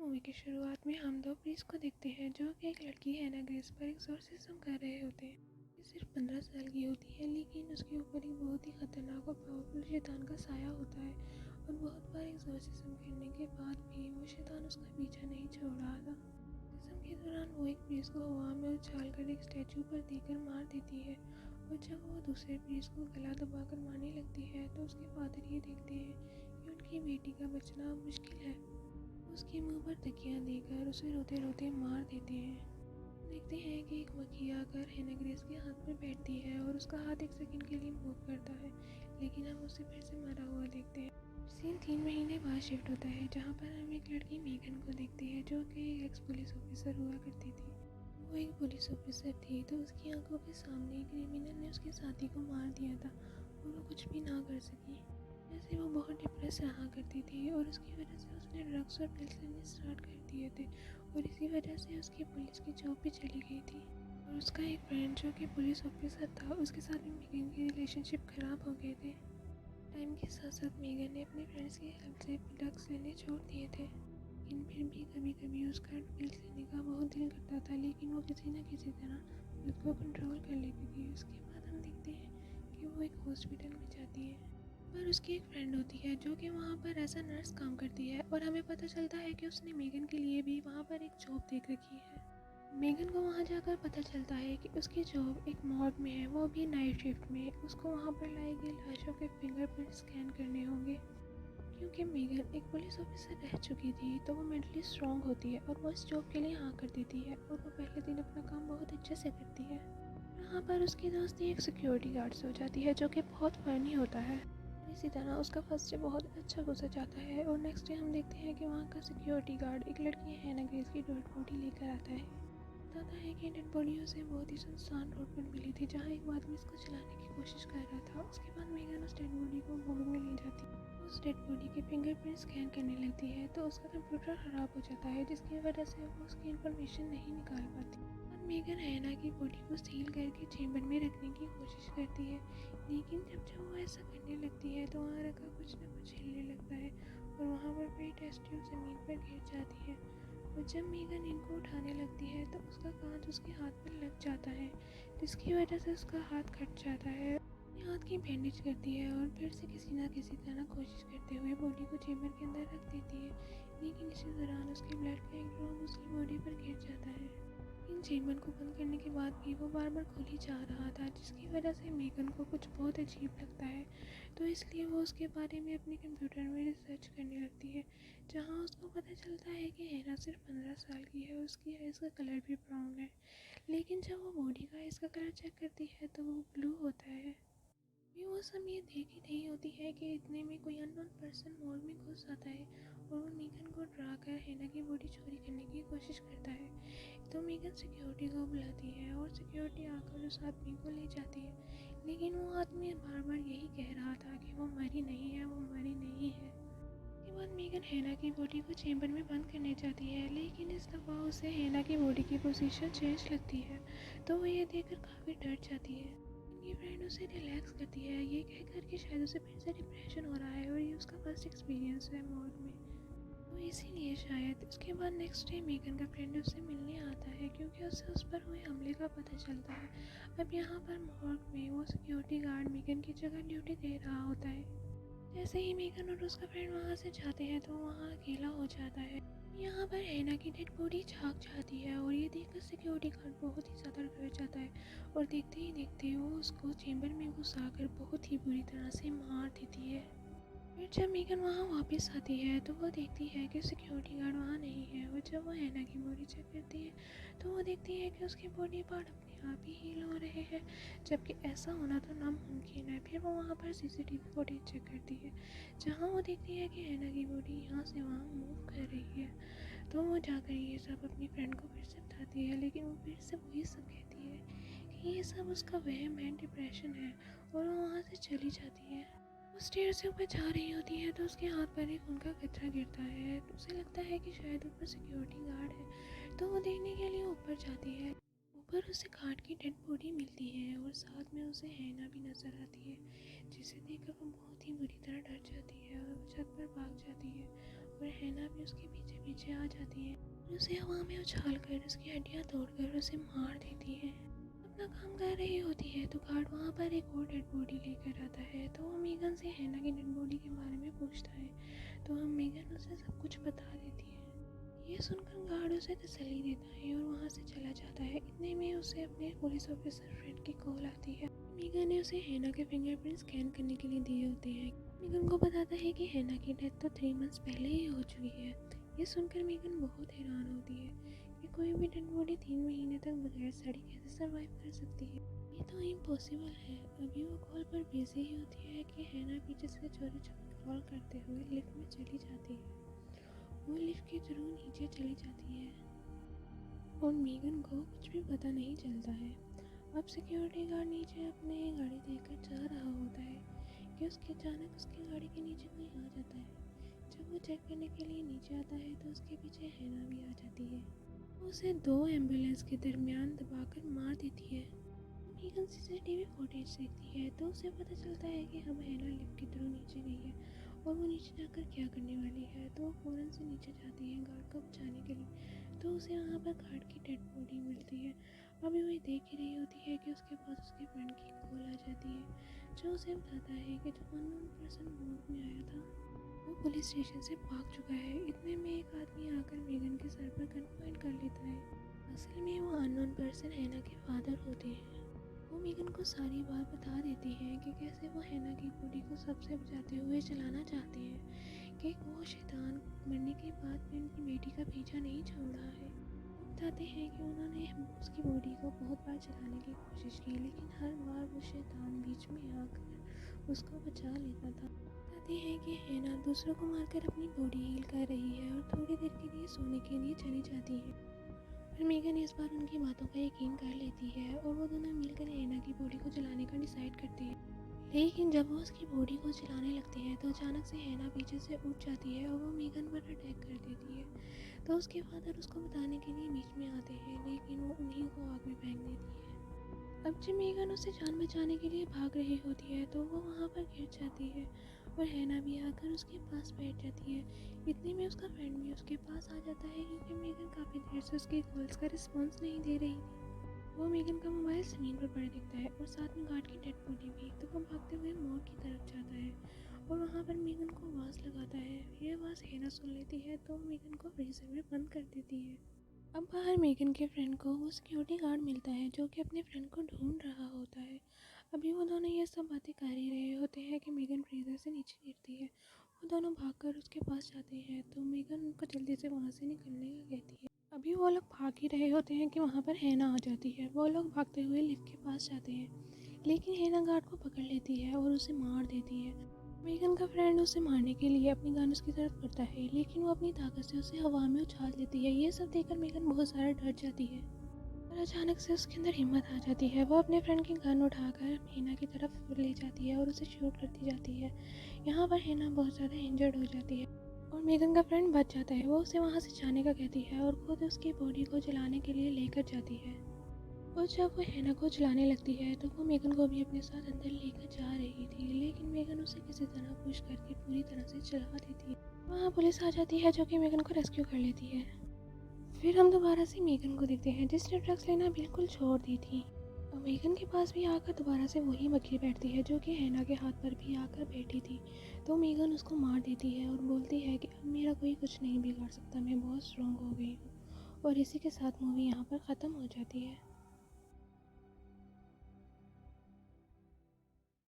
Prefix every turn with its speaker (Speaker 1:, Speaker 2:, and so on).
Speaker 1: Movie की शुरुआत में हम दो प्रीस्ट को देखते हैं जो कि एक लड़की हैना ग्रेस पर एक्सोर्सिज्म कर रहे होते हैं। ये सिर्फ 15 साल की होती है, लेकिन उसके ऊपर एक बहुत ही खतरनाक और पावरफुल शैतान का साया होता है और बहुत बार एक्सोर्सिज्म करने के बाद भी वो शैतान उसका पीछा नहीं छोड़ रहा था। एक्सोर्सिज्म के दौरान वो एक प्रीस्ट को हवा में उछाल कर एक स्टैचू पर देकर मार देती है और जब वो दूसरे प्रीस्ट को गला दबाकर मारने लगती है तो उसके फादर ये देखते हैं कि उनकी बेटी का बचना मुश्किल है। उसके मुंह पर तकिया देकर उसे रोते रोते मार देते हैं। देखते हैं कि एक मक्खी आकर हैना ग्रेस के हाथ पर बैठती है और उसका हाथ एक सेकंड के लिए मूव करता है, लेकिन हम उसे फिर से मरा हुआ देखते हैं। सीन 3 महीने बाद शिफ्ट होता है, जहाँ पर हम एक लड़की मेगन को देखते हैं जो कि एक एक्स पुलिस ऑफिसर हुआ करती थी। वो एक पुलिस ऑफिसर थी तो उसकी आंखों के सामने एक क्रिमिनल ने उसके साथी को मार दिया था और वो कुछ भी ना कर सकी। जैसे वो बहुत डिप्रेस रहा करती थी और उसकी वजह से उसने ड्रग्स और पिल्स लेने स्टार्ट कर दिए थे और इसी वजह से उसकी पुलिस की जॉब भी चली गई थी। और उसका एक फ्रेंड जो कि पुलिस ऑफिसर था, उसके साथ भी मेगन की रिलेशनशिप खराब हो गए थे। टाइम के साथ साथ मेगन ने अपने फ्रेंड्स की हेल्प से ड्रग्स लेने छोड़ दिए थे, लेकिन फिर भी कभी कभी उसका पिल्स लेने का बहुत दिल करता था, लेकिन वो किसी न किसी तरह खुद को कंट्रोल कर लेती थी। उसके बाद हम देखते हैं कि वो एक हॉस्पिटल में जाती है पर उसकी एक फ्रेंड होती है जो कि वहाँ पर एज अ नर्स काम करती है और हमें पता चलता है कि उसने मेगन के लिए भी वहाँ पर एक जॉब देख रखी है। मेगन को वहाँ जाकर पता चलता है कि उसकी जॉब एक मॉर्ग में है, वो भी नाइट शिफ्ट में। उसको वहाँ पर लाई गई लाशों के फिंगरप्रिंट स्कैन करने होंगे। क्योंकि मेगन एक पुलिस ऑफिसर रह चुकी थी तो वो मेंटली स्ट्रांग होती है और वो इस जॉब के लिए हाँ कर देती है और वो पहले दिन अपना काम बहुत अच्छे से करती है। यहाँ पर उसकी दोस्ती एक सिक्योरिटी गार्ड से हो जाती है जो कि बहुत फनी होता है। इसी तरह उसका फर्स्ट डे बहुत अच्छा गुजर जाता है और नेक्स्ट डे हम देखते हैं कि वहाँ का सिक्योरिटी गार्ड एक लड़की हैना ग्रेस की डेड बॉडी लेकर आता है। बताता है कि डेड बॉडी उसे बहुत ही सुनसान रोड पर मिली थी जहाँ एक आदमी इसको चलाने की कोशिश कर रहा था। उसके बाद मेगन उस डेड बॉडी को मॉर्ग में ले जाती है। उस डेड बॉडी के फिंगरप्रिंट स्कैन करने लगती है तो उसका कंप्यूटर खराब हो जाता है, जिसकी वजह से वो उसकी इंफॉर्मेशन नहीं निकाल पाती। और मेगन हैना की बॉडी को सील करके चेंबर में रखने की कोशिश करती है, लेकिन जब वो ऐसा करने लगती है तो वहाँ रखा कुछ न कुछ हिलने लगता है और वहाँ पर बड़ी टेस्ट ट्यूब ज़मीन पर गिर जाती है। और जब मेगन इनको उठाने लगती है तो उसका कांच उसके हाथ पर लग जाता है, जिसकी वजह से उसका हाथ कट जाता है। अपने हाथ की बैंडेज करती है और फिर से किसी न किसी तरह कोशिश करते हुए बॉडी को चेंबर के अंदर रख देती है, लेकिन इसी दौरान उसके ब्लड का एक ड्रॉप उसकी बॉडी पर गिर जाता है। इन चेंबर को बंद करने के बाद भी वो बार बार खुल ही जा रहा था, जिसकी वजह से मेगन को कुछ बहुत अजीब लगता है, तो इसलिए वो उसके बारे में अपने कंप्यूटर में रिसर्च करने लगती है, जहाँ उसको पता चलता है कि हैना सिर्फ 15 साल की है। उसकी आइज़ का कलर भी ब्राउन है, लेकिन जब वो बॉडी का आइज़ का कलर चेक करती है तो वो ब्लू होता है। भी वो सब ये देख ही रही होती है कि इतने में कोई अननोन पर्सन मॉल में घुस आता है और वो मेगन को डरा कर हैना की बॉडी चोरी करने की कोशिश करता है। तो मेगन सिक्योरिटी को बुलाती है और सिक्योरिटी आकर उस आदमी को ले जाती है, लेकिन वो आदमी बार बार यही कह रहा था कि वो मरी नहीं है, वो मरी नहीं है। उसके बाद मेगन हैना की बॉडी को चेंबर में बंद करने जाती है, लेकिन इस दफ़ा उसे हैना की बॉडी की पोजीशन चेंज लगती है, तो वो ये देखकर काफ़ी डर जाती है। उनकी फ्रेंड उसे रिलैक्स करती है, ये कहकर कि शायद उसे फिर से डिप्रेशन हो रहा है और ये उसका फर्स्ट एक्सपीरियंस है मॉर्ग में, तो इसीलिए शायद। उसके बाद नेक्स्ट डे मेगन का फ्रेंड उससे मिलने आता है क्योंकि उससे उस पर हुए हमले का पता चलता है। अब यहाँ पर मॉर्ग में वो सिक्योरिटी गार्ड मेगन की जगह ड्यूटी दे रहा होता है। जैसे ही मेगन और उसका फ्रेंड वहाँ से जाते हैं तो वहाँ अकेला हो जाता है। यहाँ पर हैना की डेड बॉडी झाग जाती है और ये देखकर सिक्योरिटी गार्ड बहुत ही ज़्यादा डर जाता है और देखते ही देखते वो उसको चेंबर में घुसाकर बहुत ही बुरी तरह से मार देती है। फिर जब मेगन वहाँ वापस आती है तो वो देखती है कि सिक्योरिटी गार्ड वहाँ नहीं है और जब वो हैना की बॉडी चेक करती है तो वो देखती है कि उसके बॉडी पार्ट अपने आप ही हील हो रहे हैं, जबकि ऐसा होना तो नामुमकिन है। फिर वो वहाँ पर सीसीटीवी फुटेज चेक करती है, जहाँ वो देखती है कि हैना की बॉडी यहाँ से वहाँ मूव कर रही है। तो वो जाकर ये सब अपनी फ्रेंड को फिर से बताती है, लेकिन वो फिर से वही सब कहती है कि ये सब उसका वहम है, डिप्रेशन है, और वो वहाँ से चली जाती है। वो स्टेयर से ऊपर जा रही होती है तो उसके हाथ पर एक खून का कतरा गिरता है, तो उसे लगता है कि शायद ऊपर सिक्योरिटी गार्ड है, तो वो देखने के लिए ऊपर जाती है। ऊपर उसे गार्ड की डेड बॉडी मिलती है और साथ में उसे हैना भी नजर आती है, जिसे देखकर वो बहुत ही बुरी तरह डर जाती है और वो छत पर भाग जाती है और हैना भी उसके पीछे पीछे आ जाती है और उसे हवा में उछाल कर उसकी हड्डियाँ तोड़कर उसे मार देती है। अपना काम कर रही होती है तो गार्ड वहाँ पर एक और डेड बॉडी लेकर आता है। तो वो मेगन से हैना की डेड बॉडी के बारे में पूछता है, तो हम मेगन उसे सब कुछ बता देती है। ये सुनकर गार्ड उसे तसल्ली देता है और वहाँ से चला जाता है। इतने में उसे अपने पुलिस ऑफिसर फ्रेंड की कॉल आती है। मेगन ने उसे हैना के फिंगरप्रिंट स्कैन करने के लिए दिए होते हैं। मेगन को बताता है कि हैना की डेथ तो 3 मंथ्स पहले ही हो चुकी है। ये सुनकर मेगन बहुत हैरान होती है कि कोई भी डेड बॉडी 3 महीने तक बगैर सड़ी कैसे सर्वाइव कर सकती है। ये तो इम्पॉसिबल है। अभी वो कॉल पर बिजी ही होती है कि हैना पीछे से चोरी छुपे कॉल करते हुए लिफ्ट में चली जाती है। वो लिफ्ट के थ्रू नीचे चली जाती है और मेगन को कुछ भी पता नहीं चलता है। अब सिक्योरिटी गार्ड नीचे अपने गाड़ी देखकर जा रहा होता है कि उसके अचानक उसकी गाड़ी के नीचे कोई आ जाता है। जब वो चेक करने के लिए नीचे आता है तो उसके पीछे हैना भी आ जाती है। वो उसे 2 एम्बुलेंस के दरमियान दबाकर मार देती है। मेगन सीसीटीवी फुटेज देखती है तो उसे पता चलता है कि हम हैना लिफ्ट के थ्रू नीचे गई है और वो नीचे जाकर क्या करने वाली है। तो वो फ़ौरन से नीचे जाती है गार्ड को बचाने के लिए। तो उसे वहाँ पर गार्ड की डेड बॉडी मिलती है। अभी वो देख ही रही होती है कि उसके पास उसके फ्रेंड की कॉल आ जाती है जो उसे बताता है कि जो अननोन पर्सन बोट में आया था वो पुलिस स्टेशन से भाग चुका है। इतने में एक आदमी आकर मेगन के सर पर गन पॉइंट कर लेता है। असल में वो अननोन पर्सन हैना के फादर होते हैं। वो मेगन को सारी बात बता देती है कि कैसे वो हैना की बॉडी को सबसे बचाते हुए चलाना चाहते हैं कि वो शैतान मरने के बाद भी उनकी बेटी का पीछा नहीं छोड़ रहा है। वो बताते हैं कि उन्होंने उसकी बॉडी को बहुत बार चलाने की कोशिश की लेकिन हर बार वो शैतान बीच में आकर उसको बचा लेता था। बताते हैं कि हैना दूसरों को मारकर अपनी बॉडी हील कर रही है और थोड़ी देर के लिए सोने के लिए चली जाती है। फिर मेगन इस बार उनकी बातों का यकीन कर लेती है और वो दोनों मिलकर हैना की बॉडी को जलाने का डिसाइड करते हैं। लेकिन जब वो उसकी बॉडी को जलाने लगते हैं तो अचानक से हैना पीछे से उठ जाती है और वो मेगन पर अटैक कर देती है। तो उसके फादर उसको बताने के लिए बीच में आते हैं लेकिन वो उन्हीं को आग में फेंक देती है। अब जब मेगन उसे जान बचाने के लिए भाग रही होती है तो वो वहाँ पर गिर जाती है और हैना भी आकर उसके पास बैठ जाती है। इतने में उसका फ्रेंड भी उसके पास आ जाता है क्योंकि मेगन काफ़ी देर से उसकी कॉल्स का रिस्पॉन्स नहीं दे रही थी। वो मेगन का मोबाइल ज़मीन पर पड़ा दिखता है और साथ में गार्ड की डेड बॉडी भी। तो वो भागते हुए मोड़ की तरफ जाता है और वहाँ पर मेगन को आवाज़ लगाता है। ये आवाज़ हैना सुन लेती है तो मेगन को फ्रीजर में बंद कर देती है। अब बाहर मेगन के फ्रेंड को वो सिक्योरिटी गार्ड मिलता है जो कि अपने फ्रेंड को ढूंढ रहा होता है। अभी वो दोनों ये सब बातें कर ही रहे होते हैं कि मेगन फ्रीजर से नीचे गिरती है। वो दोनों भागकर उसके पास जाते हैं तो मेगन उनको जल्दी से वहाँ से निकलने का कहती है। अभी वो लोग भाग ही रहे होते हैं कि वहाँ पर हैना आ जाती है। वो लोग भागते हुए लिफ्ट के पास जाते हैं लेकिन हैना गार्ड को पकड़ लेती है और उसे मार देती है। मेगन का फ्रेंड उसे मारने के लिए अपनी गन उसकी तरफ करता है लेकिन वो अपनी ताकत से उसे हवा में उछाल देती है। ये सब देखकर मेगन बहुत सारा डर जाती है और अचानक से उसके अंदर हिम्मत आ जाती है। वो अपने फ्रेंड की गन उठाकर हैना की तरफ ले जाती है और उसे शूट करती जाती है। यहाँ पर हैना बहुत ज़्यादा इंजर्ड हो जाती है और मेगन का फ्रेंड बच जाता है। वो उसे वहाँ से जाने का कहती है और खुद उसकी बॉडी को जलाने के लिए लेकर जाती है। और जब वो हैना को जलाने लगती है तो वो मेगन को भी अपने साथ अंदर लेकर जा रही थी लेकिन मेगन उसे किसी तरह पुश करके पूरी तरह से जला देती है। वहाँ पुलिस आ जाती है जो कि मेगन को रेस्क्यू कर लेती है। फिर हम दोबारा से मेगन को देखते हैं जिसने ड्रग्स लेना बिल्कुल छोड़ दी थी। और मेगन के पास भी आकर दोबारा से वही बकरी बैठती है जो कि हैना के हाथ पर भी आकर बैठी थी। तो मेगन उसको मार देती है और बोलती है कि अब मेरा कोई कुछ नहीं बिगाड़ सकता, मैं बहुत स्ट्रॉन्ग हो गई हूँ। और इसी के साथ मूवी यहाँ पर ख़त्म हो जाती है।